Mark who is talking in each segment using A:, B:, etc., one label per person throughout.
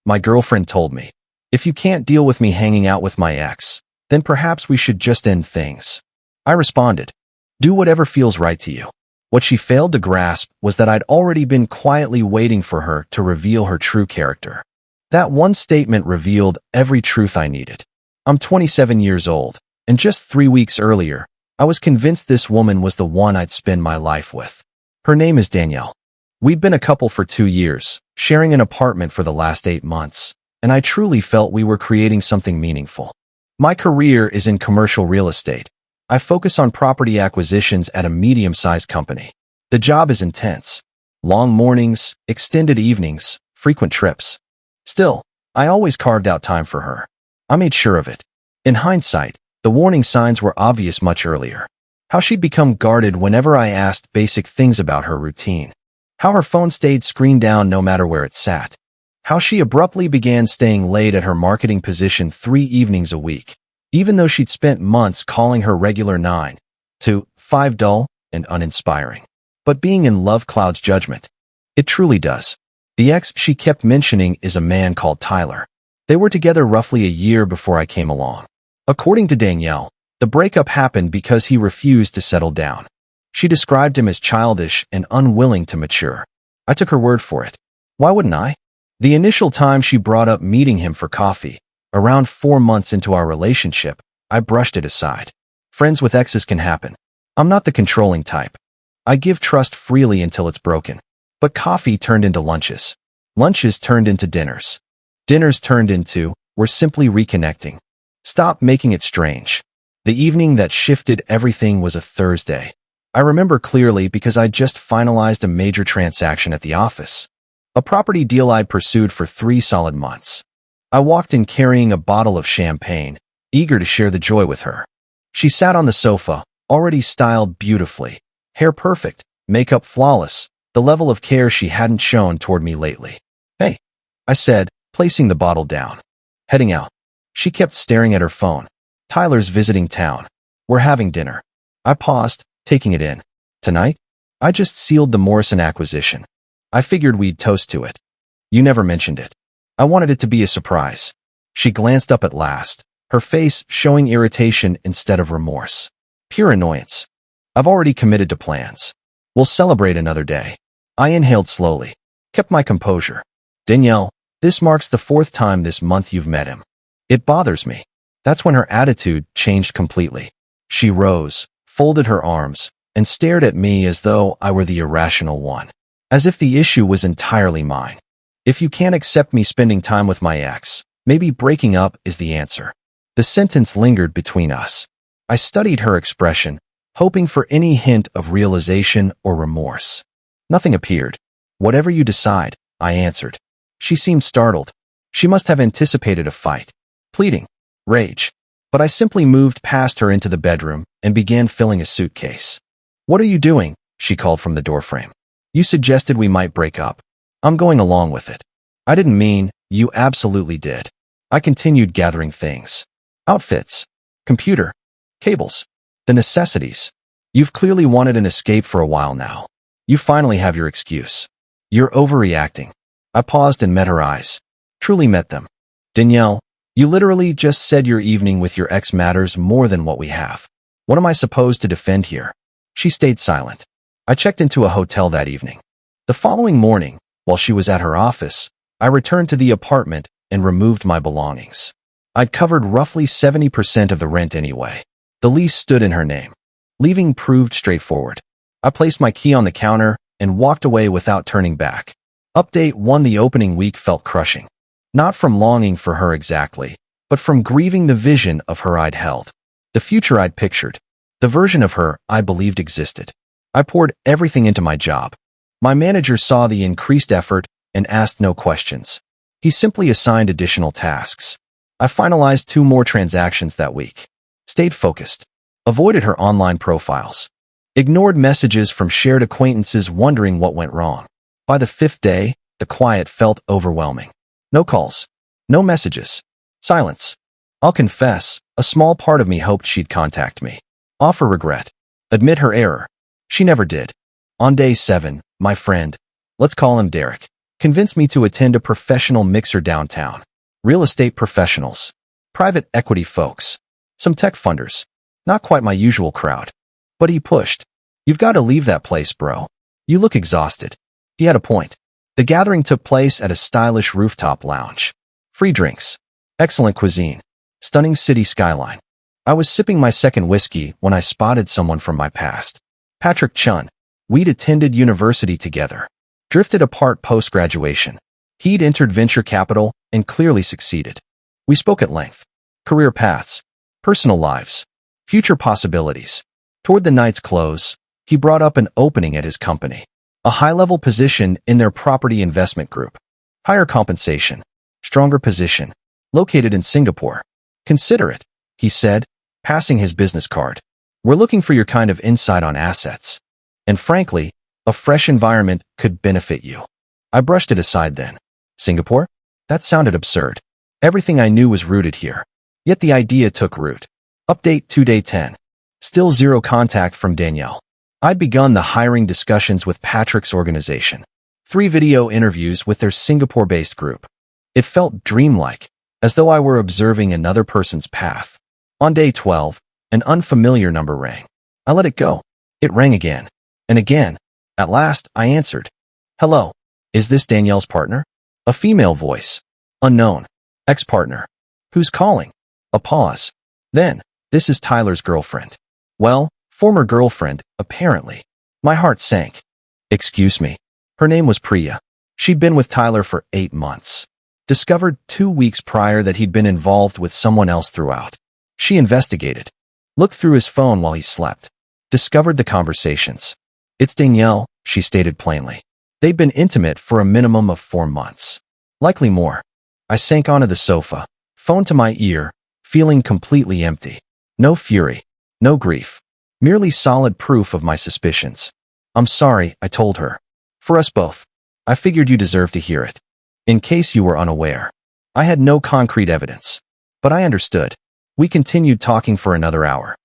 A: My girlfriend told me. If you can't deal with me hanging out with my ex, then perhaps we should just end things. I responded, do whatever feels right to you. What she failed to grasp was that I'd already been quietly waiting for her to reveal her true character. That one statement revealed every truth I needed. I'm 27 years old, and just 3 weeks earlier, I was convinced this woman was the one I'd spend my life with. Her name is Danielle. We'd been a couple for 2 years, sharing an apartment for the last 8 months, and I truly felt we were creating something meaningful. My career is in commercial real estate. I focus on property acquisitions at a medium-sized company. The job is intense. Long mornings, extended evenings, frequent trips. Still, I always carved out time for her. I made sure of it. In hindsight, the warning signs were obvious much earlier. How she'd become guarded whenever I asked basic things about her routine. How her phone stayed screened down no matter where it sat. How she abruptly began staying late at her marketing position 3 evenings a week, even though she'd spent months calling her regular 9 to 5 dull and uninspiring. But being in love clouds judgment. It truly does. The ex she kept mentioning is a man called Tyler. They were together roughly a year before I came along. According to Danielle, the breakup happened because he refused to settle down. She described him as childish and unwilling to mature. I took her word for it. Why wouldn't I? The initial time she brought up meeting him for coffee, around 4 months into our relationship, I brushed it aside. Friends with exes can happen. I'm not the controlling type. I give trust freely until it's broken. But coffee turned into lunches. Lunches turned into dinners. Dinners turned into, we're simply reconnecting. Stop making it strange. The evening that shifted everything was a Thursday. I remember clearly because I just finalized a major transaction at the office. A property deal I'd pursued for 3 solid months. I walked in carrying a bottle of champagne, eager to share the joy with her. She sat on the sofa, already styled beautifully, hair perfect, makeup flawless, the level of care she hadn't shown toward me lately. Hey, I said, placing the bottle down. Heading out. She kept staring at her phone. Tyler's visiting town. We're having dinner. I paused, taking it in. Tonight? I just sealed the Morrison acquisition. I figured we'd toast to it. You never mentioned it. I wanted it to be a surprise. She glanced up at last, her face showing irritation instead of remorse. Pure annoyance. I've already committed to plans. We'll celebrate another day. I inhaled slowly, kept my composure. Danielle, this marks the 4th time this month you've met him. It bothers me. That's when her attitude changed completely. She rose, folded her arms, and stared at me as though I were the irrational one. As if the issue was entirely mine. If you can't accept me spending time with my ex, maybe breaking up is the answer. The sentence lingered between us. I studied her expression, hoping for any hint of realization or remorse. Nothing appeared. Whatever you decide, I answered. She seemed startled. She must have anticipated a fight. Pleading. Rage. But I simply moved past her into the bedroom and began filling a suitcase. What are you doing? She called from the doorframe. You suggested we might break up. I'm going along with it. I didn't mean, you absolutely did. I continued gathering things. Outfits. Computer. Cables. The necessities. You've clearly wanted an escape for a while now. You finally have your excuse. You're overreacting. I paused and met her eyes. Truly met them. Danielle, you literally just said your evening with your ex matters more than what we have. What am I supposed to defend here? She stayed silent. I checked into a hotel that evening. The following morning, while she was at her office, I returned to the apartment and removed my belongings. I'd covered roughly 70% of the rent anyway. The lease stood in her name. Leaving proved straightforward. I placed my key on the counter and walked away without turning back. Update 1: The opening week felt crushing. Not from longing for her exactly, but from grieving the vision of her I'd held. The future I'd pictured. The version of her I believed existed. I poured everything into my job. My manager saw the increased effort and asked no questions. He simply assigned additional tasks. I finalized 2 more transactions that week. Stayed focused. Avoided her online profiles. Ignored messages from shared acquaintances wondering what went wrong. By the 5th day, the quiet felt overwhelming. No calls. No messages. Silence. I'll confess, a small part of me hoped she'd contact me. Offer regret. Admit her error. She never did. On day 7, my friend, let's call him Derek, Convinced me to attend a professional mixer downtown. Real estate professionals. Private equity folks. Some tech funders. Not quite my usual crowd. But he pushed. You've got to leave that place, bro. You look exhausted. He had a point. The gathering took place at a stylish rooftop lounge. Free drinks. Excellent cuisine. Stunning city skyline. I was sipping my second whiskey when I spotted someone from my past. Patrick Chun. We'd attended university together. Drifted apart post-graduation. He'd entered venture capital and clearly succeeded. We spoke at length. Career paths. Personal lives. Future possibilities. Toward the night's close, he brought up an opening at his company. A high-level position in their property investment group. Higher compensation. Stronger position. Located in Singapore. Consider it, he said, passing his business card. We're looking for your kind of insight on assets. And frankly, a fresh environment could benefit you. I brushed it aside then. Singapore? That sounded absurd. Everything I knew was rooted here. Yet the idea took root. Update 2 day 10. Still zero contact from Danielle. I'd begun the hiring discussions with Patrick's organization. 3 video interviews with their Singapore-based group. It felt dreamlike, as though I were observing another person's path. On day 12, an unfamiliar number rang. I let it go. It rang again. And again. At last, I answered. Hello. Is this Danielle's partner? A female voice. Unknown. Ex-partner. Who's calling? A pause. Then, this is Tyler's girlfriend. Well, former girlfriend, apparently. My heart sank. Excuse me. Her name was Priya. She'd been with Tyler for 8 months. Discovered 2 weeks prior that he'd been involved with someone else throughout. She investigated. Looked through his phone while he slept. Discovered the conversations. It's Danielle, she stated plainly. They'd been intimate for a minimum of 4 months. Likely more. I sank onto the sofa, phone to my ear, feeling completely empty. No fury. No grief. Merely solid proof of my suspicions. I'm sorry, I told her. For us both. I figured you deserved to hear it. In case you were unaware. I had no concrete evidence. But I understood. We continued talking for another hour.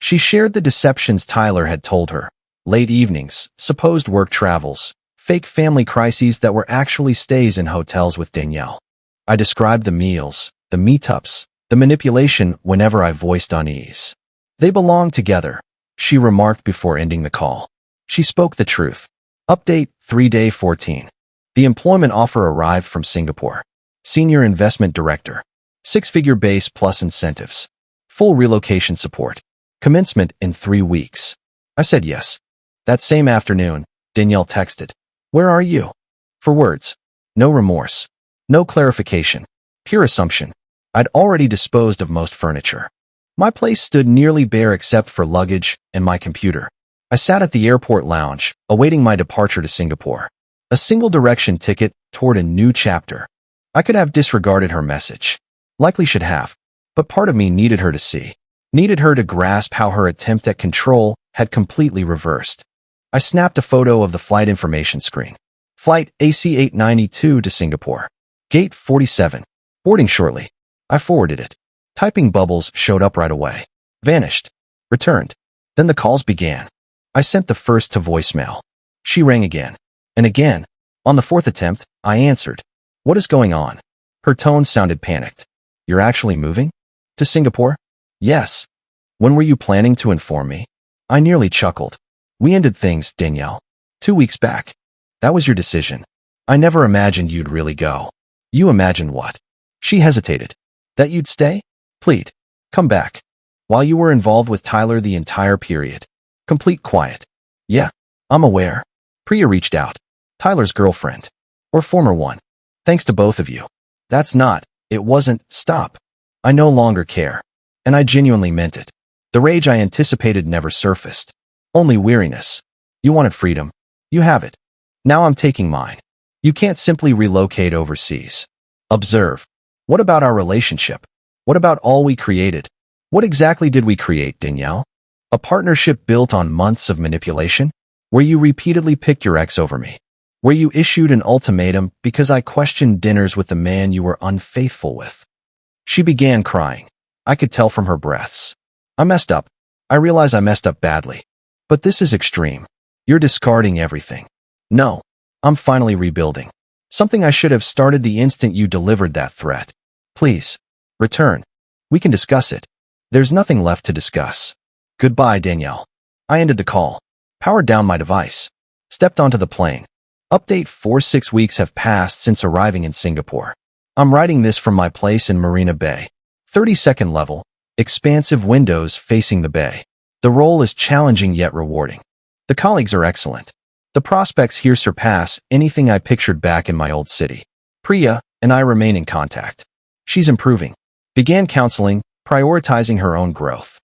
A: She shared the deceptions Tyler had told her. Late evenings, supposed work travels, fake family crises that were actually stays in hotels with Danielle. I described the meals, the meetups, the manipulation whenever I voiced unease. They belong together, she remarked before ending the call. She spoke the truth. Update 3 day 14. The employment offer arrived from Singapore. Senior Investment Director. 6-figure base plus incentives. Full relocation support. Commencement in 3 weeks. I said yes. That same afternoon, Danielle texted. Where are you? 4 words. No remorse. No clarification. Pure assumption. I'd already disposed of most furniture. My place stood nearly bare except for luggage and my computer. I sat at the airport lounge, awaiting my departure to Singapore. A single-direction ticket toward a new chapter. I could have disregarded her message. Likely should have. But part of me needed her to see. Needed her to grasp how her attempt at control had completely reversed. I snapped a photo of the flight information screen. Flight AC-892 to Singapore. Gate 47. Boarding shortly. I forwarded it. Typing bubbles showed up right away. Vanished. Returned. Then the calls began. I sent the first to voicemail. She rang again. And again. On the 4th attempt, I answered. What is going on? Her tone sounded panicked. You're actually moving? To Singapore? Yes. When were you planning to inform me? I nearly chuckled. We ended things, Danielle. 2 weeks back. That was your decision. I never imagined you'd really go. You imagined what? She hesitated. That you'd stay? Plead. Come back. While you were involved with Tyler the entire period. Complete quiet. Yeah, I'm aware. Priya reached out. Tyler's girlfriend. Or former one. Thanks to both of you. That's not, it wasn't, stop. I no longer care. And I genuinely meant it. The rage I anticipated never surfaced. Only weariness. You wanted freedom. You have it. Now I'm taking mine. You can't simply relocate overseas. Observe. What about our relationship? What about all we created? What exactly did we create, Danielle? A partnership built on months of manipulation? Where you repeatedly picked your ex over me? Where you issued an ultimatum because I questioned dinners with the man you were unfaithful with? She began crying. I could tell from her breaths. I messed up. I realize I messed up badly. But this is extreme. You're discarding everything. No. I'm finally rebuilding. Something I should have started the instant you delivered that threat. Please, return. We can discuss it. There's nothing left to discuss. Goodbye, Danielle. I ended the call, powered down my device, stepped onto the plane. Update 6 weeks have passed since arriving in Singapore. I'm writing this from my place in Marina Bay. 32nd level, expansive windows facing the bay. The role is challenging yet rewarding. The colleagues are excellent. The prospects here surpass anything I pictured back in my old city. Priya and I remain in contact. She's improving. Began counseling, prioritizing her own growth.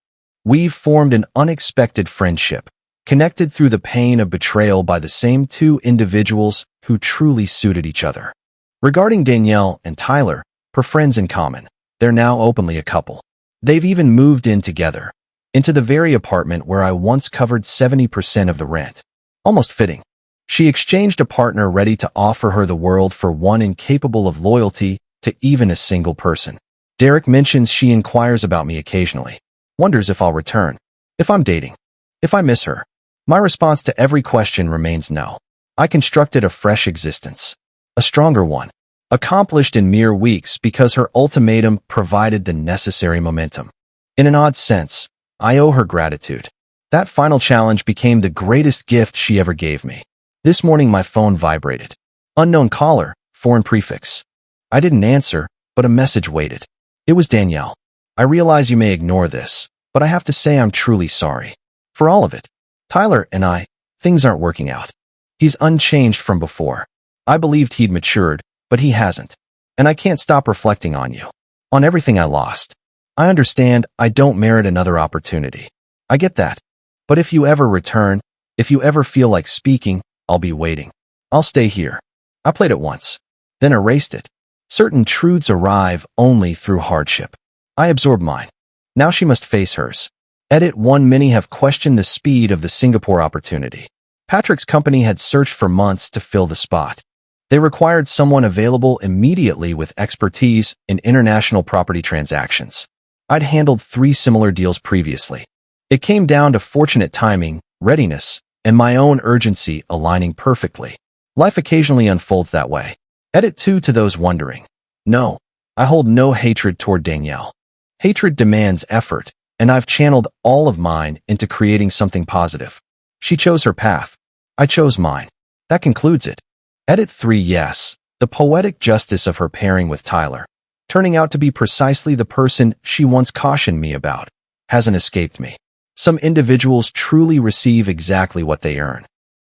A: We've formed an unexpected friendship, connected through the pain of betrayal by the same two individuals who truly suited each other. Regarding Danielle and Tyler, her friends in common, they're now openly a couple. They've even moved in together, into the very apartment where I once covered 70% of the rent. Almost fitting. She exchanged a partner ready to offer her the world for one incapable of loyalty to even a single person. Derek mentions she inquires about me occasionally, wonders if I'll return, if I'm dating, if I miss her. My response to every question remains no. I constructed a fresh existence, a stronger one, accomplished in mere weeks because her ultimatum provided the necessary momentum. In an odd sense, I owe her gratitude. That final challenge became the greatest gift she ever gave me. This morning my phone vibrated. Unknown caller, foreign prefix. I didn't answer, but a message waited. It was Danielle. I realize you may ignore this, but I have to say I'm truly sorry. For all of it. Tyler and I, things aren't working out. He's unchanged from before. I believed he'd matured, but he hasn't. And I can't stop reflecting on you. On everything I lost. I understand I don't merit another opportunity. I get that. But if you ever return, if you ever feel like speaking, I'll be waiting. I'll stay here. I played it once, then erased it. Certain truths arrive only through hardship. I absorbed mine. Now she must face hers. Edit 1. Many have questioned the speed of the Singapore opportunity. Patrick's company had searched for months to fill the spot. They required someone available immediately with expertise in international property transactions. I'd handled 3 similar deals previously. It came down to fortunate timing, readiness, and my own urgency aligning perfectly. Life occasionally unfolds that way. Edit 2. To those wondering. No, I hold no hatred toward Danielle. Hatred demands effort, and I've channeled all of mine into creating something positive. She chose her path. I chose mine. That concludes it. Edit 3. Yes, the poetic justice of her pairing with Tyler, turning out to be precisely the person she once cautioned me about, hasn't escaped me. Some individuals truly receive exactly what they earn.